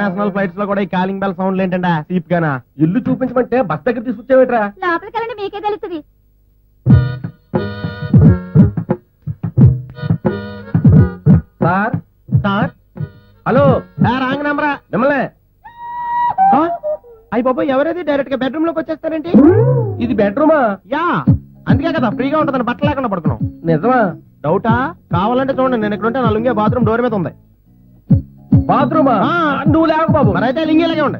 International flights లో కూడా ఈ కాలింగ్ బెల్ సౌండ్ ఏంటంటే సీప్ గానా? ఇల్లు చూపించమంటే బస్ దగ్గర తీసుకొచ్చావేట్రా? లోపలికి వెళ్ళండి, మీకే తెలుస్తుంది. సార్ సార్, హలో రాంగ్ నంబరా? మిమ్మల్ని. అయ్యి బాబు, ఎవరైతే డైరెక్ట్ గా బెడ్రూమ్ లోకి వచ్చేస్తారేంటి? ఇది బెడ్రూమా? యా, అందుకే కదా ఫ్రీగా ఉంటుందని బట్టలు లేకుండా పడుకున్నాం. నిజమా? డౌటా? కావాలంటే చూడండి, నేను ఇక్కడ ఉంటే నా లుంగే బాత్రూమ్ డోర్ మీద ఉంది. బాత్రూమా? నువ్వు లేవు బాబు. మరైతే లింగేలాగే ఉండే.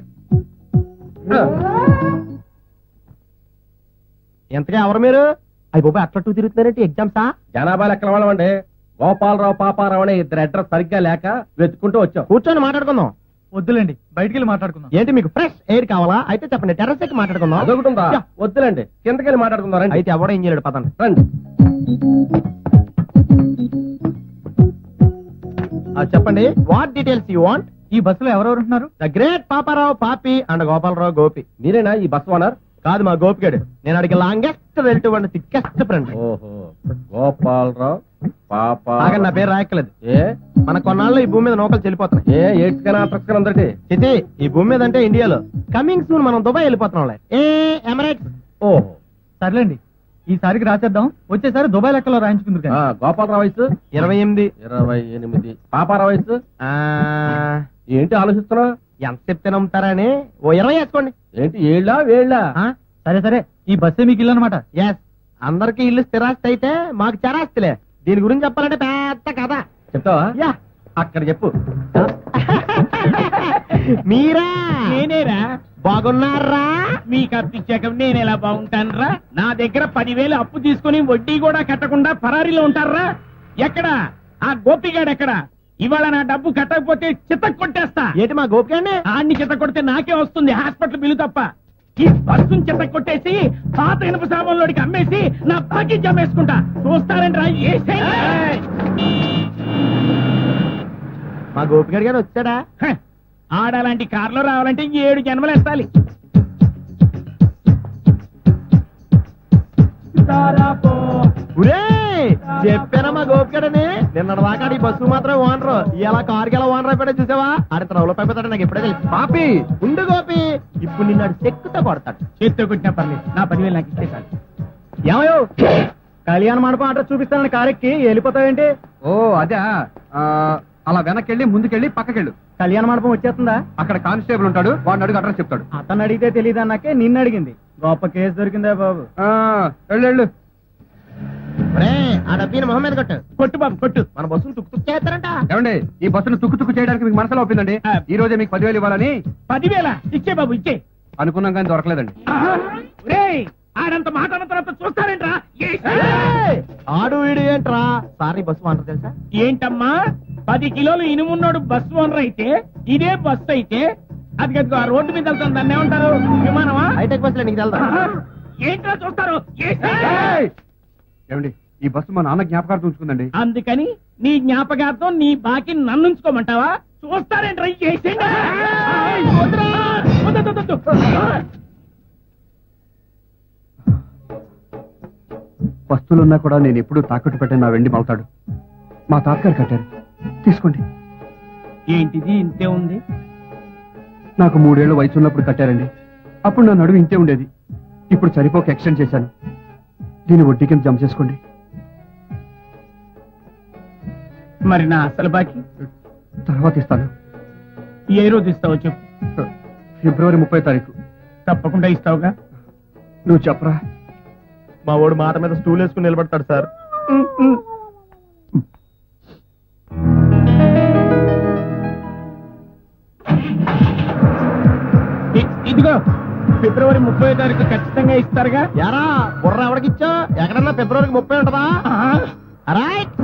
ఎంతగా ఎవరు మీరు? అయ్యి బాబు, అట్లా టూ తిరుగుతున్నారంటే ఎగ్జామ్సా? జనాభా లెక్కల వాళ్ళమండి. గోపాలరావు పాపారావు అనే ఇద్దరు అడ్రస్ సరిగ్గా లేక వెతుక్కుంటూ వచ్చాం. కూర్చొని మాట్లాడుకుందాం. వద్దులేండి, బయటికి వెళ్ళి మాట్లాడుకుందాం. ఏంటి మీకు ఫ్రెష్ ఎయిర్ కావాలా? అయితే చెప్పండి, టెర్రస్ ఎక్కి మాట్లాడుకుందాం. అదొకటి ఉందా? వద్దులేండి, కిందకెళ్ళి మాట్లాడుకుందాం రండి. అయితే ఎవడో ఏం చేయలేడు, పదండి. రండి. చెప్పండి, వాట్ డీటెయిల్స్ యూ వాంట్? ఈ బస్సులో ఎవరెవరు ఉంటున్నారు? ద గ్రేట్ పాపారావు పాపి అండ్ గోపాలరావు గోపి. మీరేనా ఈ బస్ ఓనర్? కాదు, మా గోపిగాడు. నేను అడిగి longest relative and thickest friend. ఓహో, గోపాలరావు పాపా. ఆగండి, నా పేరు రాయక్కలేదు. ఏ మన కొన్నాళ్ళు ఈ భూమి మీద నౌకలు చెల్లిపోతున్నాయి. ఏ ఎయిడ్స్ కన్నా ట్రక్స్ కన్నా అందరికి? చిచి, ఈ భూమి మీద అంటే ఇండియాలో. కమింగ్ సూన్ మనం దుబాయ్ వెళ్ళిపోతున్నాం. ఏ ఎమిరేట్స్. ఓహో, సర్లేండి, ఈసారికి రాసేద్దాం. వచ్చేసారి దుబాయ్ లెక్కలో రాయించుకుందరు. గోపాలరావు వయసు 28. 28. పాపారావు వయసు ఏంటి ఆలోచిస్తున్నా? ఎంత చెప్తే నమ్ముతారని ఓ 20 వేసుకోండి. ఏంటి ఏళ్ళా వేళ్ళా? సరే సరే, ఈ బస్సే మీకు ఇల్లు అనమాట. ఎస్, అందరికి ఇల్లు స్థిరాస్తి అయితే మాకు చరాస్తిలే. దీని గురించి చెప్పాలంటే పెద్ద కథ. చెప్తావా? యా, అక్కడ చెప్పు. మీరా? నేనేరా? బాగున్నారా? మీకు అప్పిచ్చాక నేను ఎలా బాగుంటానురా? నా దగ్గర 10,000 అప్పు తీసుకుని వడ్డీ కూడా కట్టకుండా ఫరారీలో ఉంటారా? ఎక్కడ ఆ గోపిగాడు? ఎక్కడ? ఇవాళ నా డబ్బు కట్టకపోతే చిత్త కొట్టేస్తా. ఏంటి మా గోపికండి? ఆడిని చిత్త కొడితే నాకే వస్తుంది హాస్పిటల్ బిల్లు తప్ప. ఈ బస్సును చిత్త కొట్టేసి పాత ఇనుప సామాన్లోడికి అమ్మేసి నా బాకీ జమేసుకుంటా. చూస్తారండి రా. మా గోపిగడి గారు వచ్చాడా? ఆడాలాంటి కార్లో రావాలంటే 7 జన్మలు ఎత్తాలి. చెప్పానా మా గోపిగడని? నిన్న దాకా ఈ బస్సు మాత్రం ఓనరు, ఇలా కారుకి ఎలా ఓనర్ అయిపోయా చూసావా? ఆడ త్రవలో పైపోతాడు, నాకు ఎప్పుడే తెలుసు. పాపి ఉండు గోపి, ఇప్పుడు నిన్ను చెక్కుతో కొడతాడు. చేత్తో కొట్టినా పర్లేదు, నా 10,000 నాకు ఇస్తే చాలు. ఏమయ్యో, కళ్యాణ మండపం అడ్రస్ చూపిస్తానని కారెక్కి వెళ్ళిపోతావేంటి? ఓ అదే, అలా వెనకెళ్ళి ముందుకెళ్ళి పక్కకెళ్ళు. కళ్యాణ మండపం వచ్చేస్తుందా? అక్కడ కానిస్టేబుల్ ఉంటాడు, వాడిని అడుగు అడ్రస్ చెప్తాడు. అతను అడిగితే తెలియదు అన్నాకే నిన్ను అడిగింది. గొప్ప కేసు దొరికిందా బాబు? వెళ్ళు. ఆ డబ్బీని మొహం మీద కొట్టు. కొట్టు బాబు, కొట్టు. మన బస్సును తుక్కు చేస్తారంట. ఏమండి, ఈ బస్సును తుక్కు చేయడానికి మీకు మనసులో ఒప్పిందండి. ఈ రోజే మీకు 10,000 ఇవ్వాలని. 10,000 ఇచ్చే బాబు, ఇచ్చే. అనుకున్నాం కానీ దొరకలేదండి. ఆడంత మాట అన్న తర్వాత చూస్తారేంట్రా? ఆడు వీడు ఏంట్రా? సారీ, బస్సు ఓనర్ తెలుసా? ఏంటమ్మా, 10 కిలోలు ఇనుమున్నోడు బస్సు ఓనర్ అయితే, ఇదే బస్సు అయితే అది కనుక ఆ రోడ్డు మీద వెళ్తాం, దాన్ని ఏమంటారు? విమానమా? హైటెక్ బస్సులో నీకు తెలుదా? ఏంట్రా చూస్తారు? ఏమండి, ఈ బస్సు మా నాన్న జ్ఞాపకార్థం ఉంచుకుందండి. అందుకని నీ జ్ఞాపకార్థం నీ బాకీ నన్ను ఉంచుకోమంటావా? చూస్తారేంట్రా? వస్తువులున్నా కూడా నేను ఎప్పుడూ తాకట్టు పెట్టాను నా వెండి మవుతాడు. మా తాతగారు కట్టారు, తీసుకోండి. ఏంటిది ఇంతే ఉంది? నాకు 3 ఏళ్ల వయసు ఉన్నప్పుడు కట్టారండి. అప్పుడు నా నడువు ఇంతే ఉండేది. ఇప్పుడు సరిపోక ఎక్స్టెండ్ చేశాను. దీని వడ్డీ కింద జమ చేసుకోండి. మరి నా అసలు బాకీ తర్వాత ఇస్తాను. ఏ రోజు ఇస్తావో చెప్పు. ఫిబ్రవరి 30వ తారీఖు. తప్పకుండా ఇస్తావుగా? నువ్వు చెప్పరా? మా వాడు మాట మీద స్టూల్ వేసుకుని నిలబడతాడు సార్. ఇదిగో, ఫిబ్రవరి 30వ తారీఖు ఖచ్చితంగా ఇస్తారుగా? యారా బుర్ర ఎవడికిచ్చా? ఎక్కడన్నా ఫిబ్రవరికి 30 ఉంటదా? రైట్.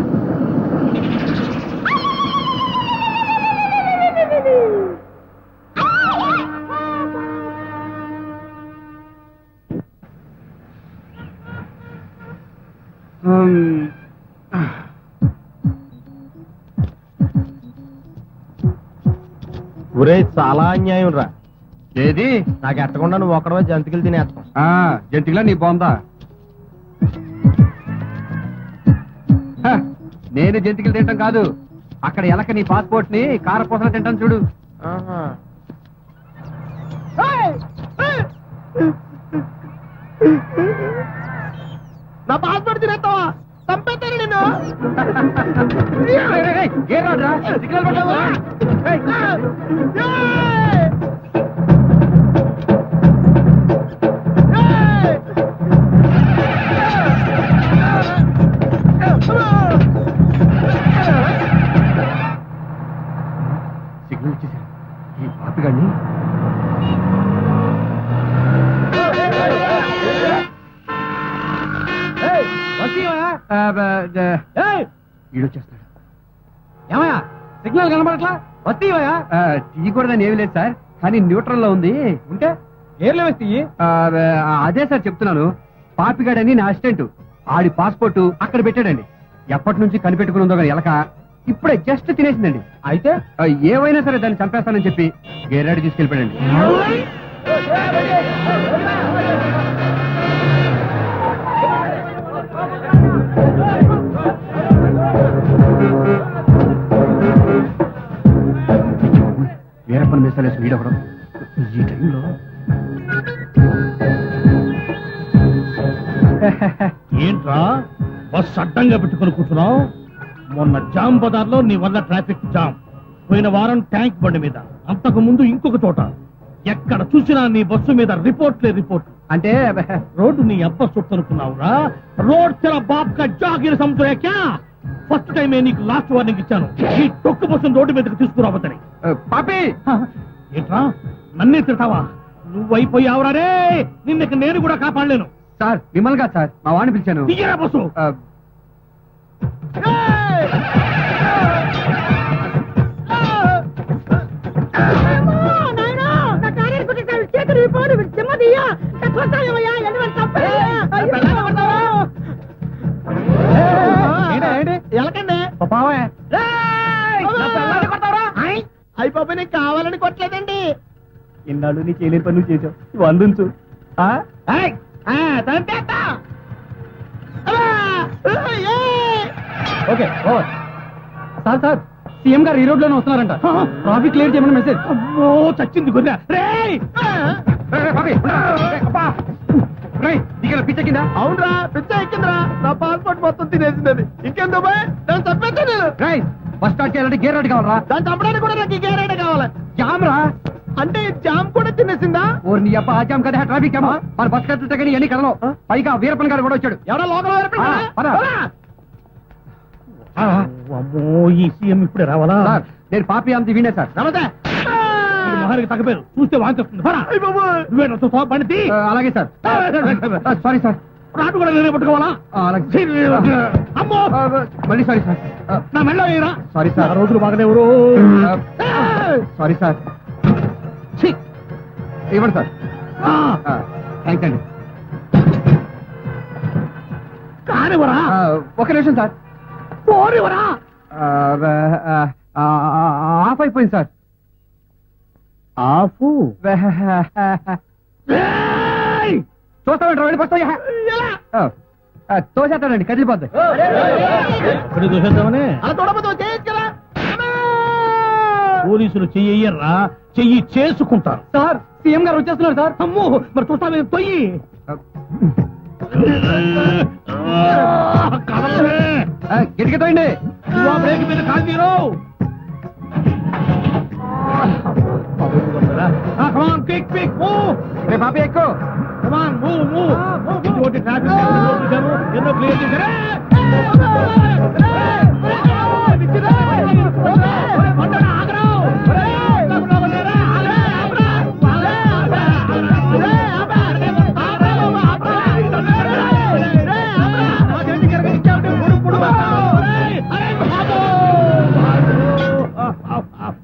ఒరే, చాలా అన్యాయం రా. ఏది? నాకు ఎట్టకుండా నువ్వు ఒక్కడవే జంతికలు తినేస్తాం. జంతికలా నీ బాగుందా? నేను జంతికలు తింటాం కాదు, అక్కడ ఎలక నీ పాస్పోర్ట్ ని కారపూసలు తింటాను చూడు. నా పాస్పోర్ట్ తినేస్తావా? చంపేస్తాను నిన్ను. సిగ్నల్ పడ్డావా? సిగ్నల్ ఇచ్చేసారు. ఈ పాపిగాడిని ఈడొచ్చేస్తాడు. ఏమయ్యా సిగ్నల్ కనబడట్లా? వస్తీవయ్యా? తీయకూడదని ఏమి లేదు సార్, కానీ న్యూట్రల్ లో ఉంది. ఉంటే గేర్లో వేస్తే అదే సార్ చెప్తున్నాను. పాపిగాడని నా అసిస్టెంట్, ఆడి పాస్పోర్ట్ అక్కడ పెట్టాడండి. ఎప్పటి నుంచి కనిపెట్టుకుని ఉందో కానీ ఎలక ఇప్పుడే జస్ట్ తినేసిందండి. అయితే ఏవైనా సరే దాన్ని చంపేస్తానని చెప్పి గేరాడి తీసుకెళ్ళిపోయాడండి. వీరప్పని మీసాలేసి వీడవడం ఈ టైంలో ఏంట్రా బస్ అడ్డంగా పెట్టుకుని కూర్చున్నావు? మొన్న జామ్ బజార్లో నీ వల్ల ట్రాఫిక్ జామ్, పోయిన వారం ట్యాంక్ బండి మీద, అంతకు ముందు ఇంకొక చోట. ఎక్కడ చూసినా నీ బస్సు మీద రిపోర్ట్లే రిపోర్ట్. అంటే రోడ్డు నీ అబ్బ సొత్తనుకున్నావురా? రోడ్ తెర బాబ్ కా జాగిర్ సమझोया क्या? ఫస్ట్ టైమే నీకు లాస్ట్ వార్నింగ్ ఇచ్చాను. ఈ తొక్కు బస్సును రోడ్డు మీదకి తీసుకురావద్దని. పాపి ఏంట్రా నన్నే తిడతావా? నువ్వైపోయావురా రే, నిన్నకి నేను కూడా కాపాడలేను. సార్ మిమ్మల్ని కాదు సార్, మా వాడిని పిలిచాను. దిగరా బస్సు. ఎలకండి అయిపోయి నీకు కావాలని కొట్టలేదండి. ఇన్నాళ్ళు నీ చేయలేని పనులు చేసావు, నువ్వు అందించు. Okay over. Sir sir CM గారు ఈ రోడ్ లోనే వస్తున్నారంట. ట్రాఫిక్ క్లియర్ చేయమని మెసేజ్. అమ్మో చచ్చింది గొర్రె. రేయ్ పిచ్చ కింద అవునరా, పిచ్చ ఎక్కిందిరా. నా పాస్పోర్ట్ మొత్తం తినేసింది. ఇంకెందుకు పోయి దాన్ని చంపేస్తా నేను. బస్ స్టార్ట్ చేయాలంటే గేర్ రోడ్ కావాలరా? దాన్ని చంపడానికి కూడా నాకు ఈ గేరేడే కావాలి. జామ్ రా. అంటే ఈ జామ్ కూడా తినేసిందా? ఓ నీ అబ్బా, ఆ జామ్ కదా ట్రాఫిక్ జామ్. మన బస్ కట్టితే కానీ ఎన్ని కదలో. పైగా వీరప్పన్ గారు కూడా వచ్చాడు. ఎవడో లోకల్ అమ్మో ఈ సీఎం ఇప్పుడే రావాలా? సార్ నేను పాపి అంత వినే సార్. నమస్తే. మహారికి తగ్గలేదు, చూస్తే వాంతి వస్తుంది. బండి అలాగే సార్. Sorry sir. రాటు కూడా నేనే పట్టుకోవాలా? అలాగే. అమ్మో మళ్ళీ సారీ సార్. నా మెళ్ళ వేయరా. Sorry sir. రోజులు బాగలేవరు. Sorry sir. ఇవ్వండి సార్. థ్యాంక్స్ అండి. కానివరా. ఒక నిమిషం సార్. పోనివరా. ఆఫ్ అయిపోయింది సార్. ఆఫు చూస్తామంటారు వెళ్ళి వస్తాయి. తోసేస్తానండి, కదిలిపోద్ది. చూసేద్దామని అలా చూడబోతు చేయొచ్చు కదా. పోలీసులు చెయ్యర్రా, చెయ్యి చేసుకుంటారు. సార్ సీఎం గారు వచ్చేస్తున్నారు సార్. అమ్మో మరి చూస్తామే తొయ్యి. గిరికెత్తండి. బ్రేక్ మీద కాల్ తీరు. పాపి ఎక్కువ. ఎన్నో క్లియర్ చేశారా?